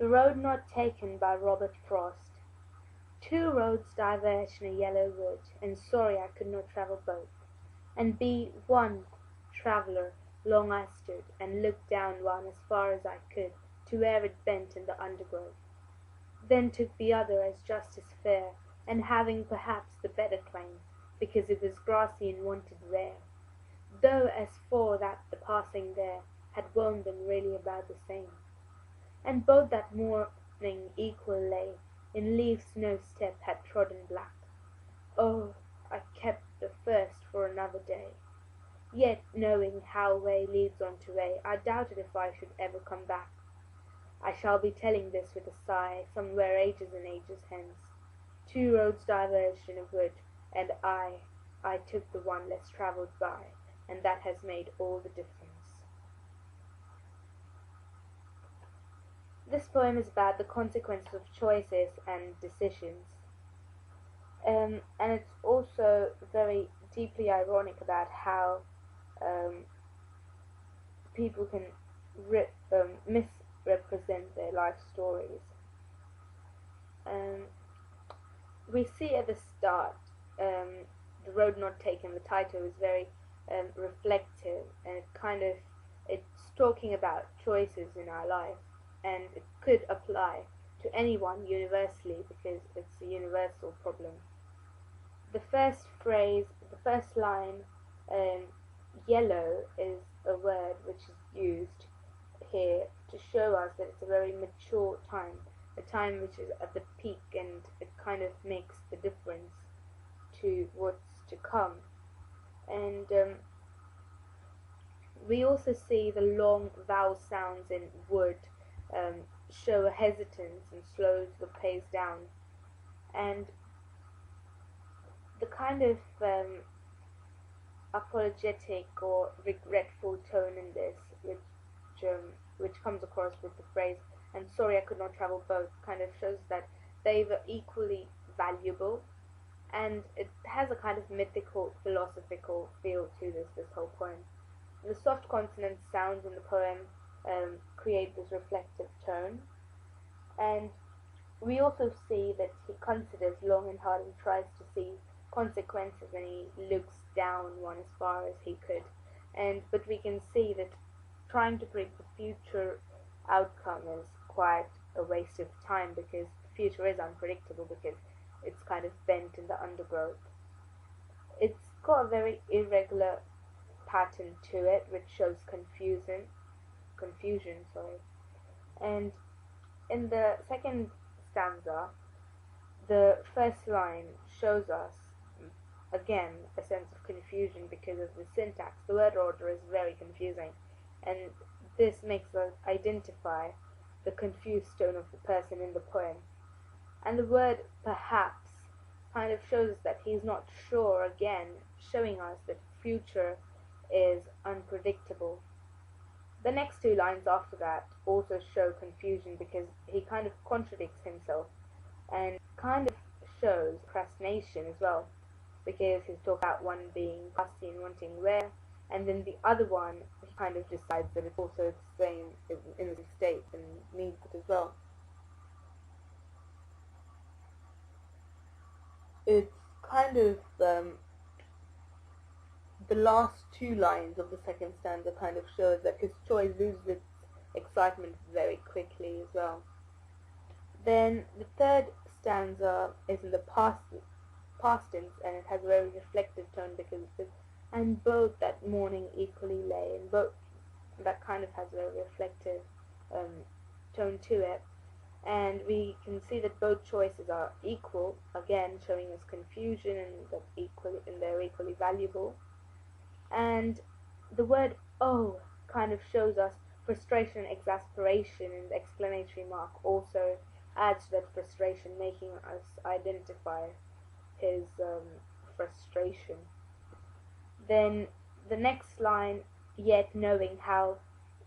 The Road Not Taken by Robert Frost. Two roads diverged in a yellow wood, and sorry I could not travel both. And be one traveller, long I stood, and looked down one as far as I could, to where it bent in the undergrowth. Then took the other as just as fair, and having perhaps the better claim, because it was grassy and wanted rare. Though as for that the passing there had worn them really about the same. And both that morning equal lay, in leaves no step had trodden black. Oh, I kept the first for another day. Yet, knowing how way leads on to way, I doubted if I should ever come back. I shall be telling this with a sigh, somewhere ages and ages hence. Two roads diverged in a wood, and I took the one less travelled by, and that has made all the difference. This poem is about the consequences of choices and decisions. And it's also very deeply ironic about how um, people can misrepresent their life stories. Um, we see at the start, the road not taken. The title is very reflective, and it's talking about choices in our life, and it could apply to anyone universally because it's a universal problem. The first phrase, the first line, um, yellow is a word which is used here to show us that it's a very mature time, a time which is at the peak, and it kind of makes the difference to what's to come. And we also see the long vowel sounds in wood show a hesitance and slows the pace down. And the kind of apologetic or regretful tone in this, which comes across with the phrase "and sorry I could not travel both," kind of shows that they were equally valuable, and it has a kind of mythical, philosophical feel to this whole poem. The soft consonant sounds in the poem create this reflective tone, and we also see that he considers long and hard and tries to see consequences, and he looks down one as far as he could. And but we can see that trying to predict the future outcome is quite a waste of time, because the future is unpredictable, because it's kind of bent in the undergrowth. It's got a very irregular pattern to it, which shows confusion, sorry. And in the second stanza, the first line shows us again a sense of confusion because of the syntax. The word order is very confusing, and this makes us identify the confused tone of the person in the poem. And the word perhaps kind of shows that he's not sure, again showing us that future is unpredictable. The next two lines after that also show confusion because he kind of contradicts himself, and kind of shows procrastination as well, because he's talking about one being fussy and wanting rare, and then the other one he kind of decides that it's also the same in the state and needs it as well. It's kind of the last two lines of the second stanza kind of shows that his choice loses its excitement very quickly as well. Then the third stanza is in the past tense, and it has a very reflective tone because it says, "and both that morning equally lay," and both that kind of has a very reflective tone to it. And we can see that both choices are equal, again showing us confusion and that they're equally valuable. And the word "oh" kind of shows us frustration, exasperation, and the exclamatory mark also adds to that frustration, making us identify his frustration. Then the next line, "yet knowing how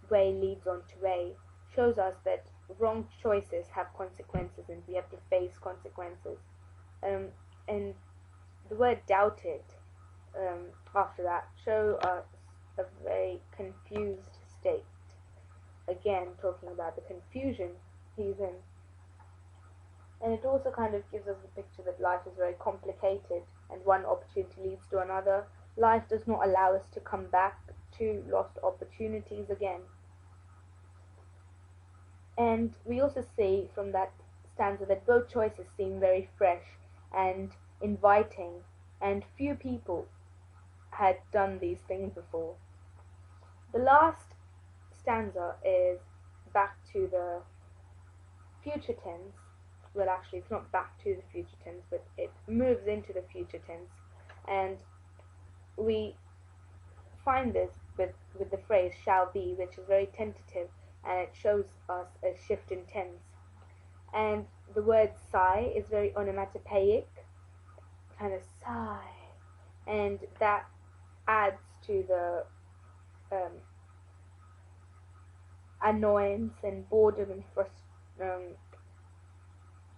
way leads on to way," shows us that wrong choices have consequences and we have to face consequences. And the word "doubted" after that show us a very confused state, again talking about the confusion. he's in. And it also kind of gives us the picture that life is very complicated and one opportunity leads to another. Life does not allow us to come back to lost opportunities again. And we also see from that stanza that both choices seem very fresh and inviting, and few people had done these things before. The last stanza is back to the future tense. Well, actually, it's not back to the future tense, but it moves into the future tense. And we find this with the phrase shall be, which is very tentative, and it shows us a shift in tense. And the word sigh is very onomatopoeic, kind of sigh, and that adds to the annoyance and boredom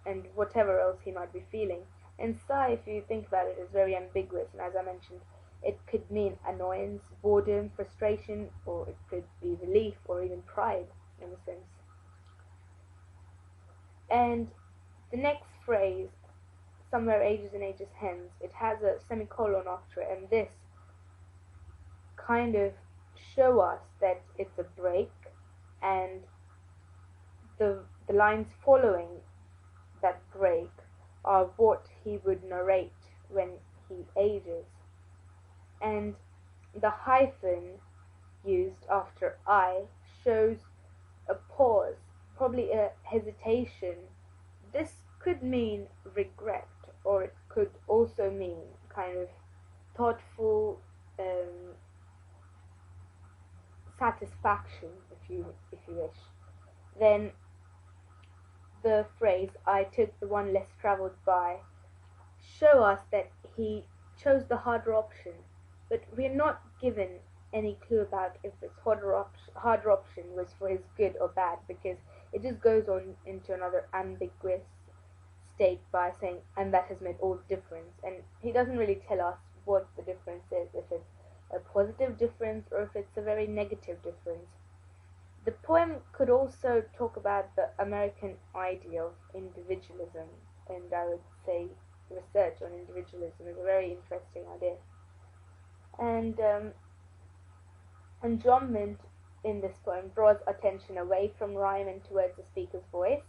and whatever else he might be feeling. And sigh, if you think about it, is very ambiguous, and as I mentioned, it could mean annoyance, boredom, frustration, or it could be relief or even pride in a sense. And the next phrase, somewhere ages and ages hence, it has a semicolon after it, and this kind of show us that it's a break, and the lines following that break are what he would narrate when he ages. And the hyphen used after I shows a pause, probably a hesitation. This could mean regret, or it could also mean kind of thoughtful satisfaction, if you wish. Then the phrase I took the one less traveled by show us that he chose the harder option, but we're not given any clue about if this harder option was for his good or bad, because it just goes on into another ambiguous state by saying, and that has made all the difference, and he doesn't really tell us what the difference is, if it's a positive difference or if it's a very negative difference. The poem could also talk about the American idea of individualism, and I would say research on individualism is a very interesting idea. And enjambment in this poem draws attention away from rhyme and towards the speaker's voice.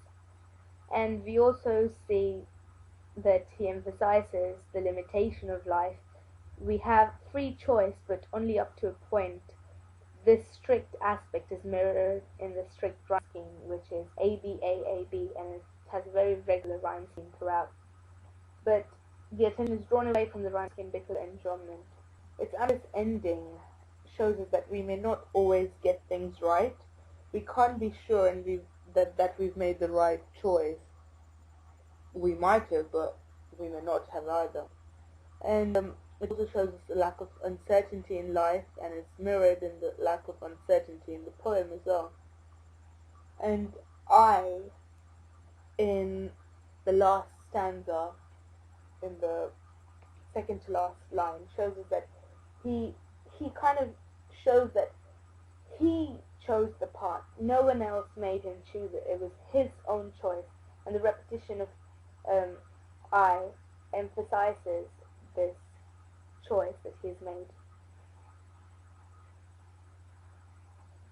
And we also see that he emphasizes the limitation of life. We have free choice, but only up to a point. This strict aspect is mirrored in the strict rhyme scheme, which is A-B-A-A-B, and it has a very regular rhyme scheme throughout. But the attention is drawn away from the rhyme scheme because of enjambment. Its ambiguous ending shows us that we may not always get things right. We can't be sure that we've made the right choice. We might have, but we may not have either. And it also shows us the lack of uncertainty in life, and it's mirrored in the lack of uncertainty in the poem as well. And I, in the last stanza, in the second to last line, shows us that he kind of shows that he chose the path. No one else made him choose it. It was his own choice. And the repetition of I emphasizes this choice that he's made.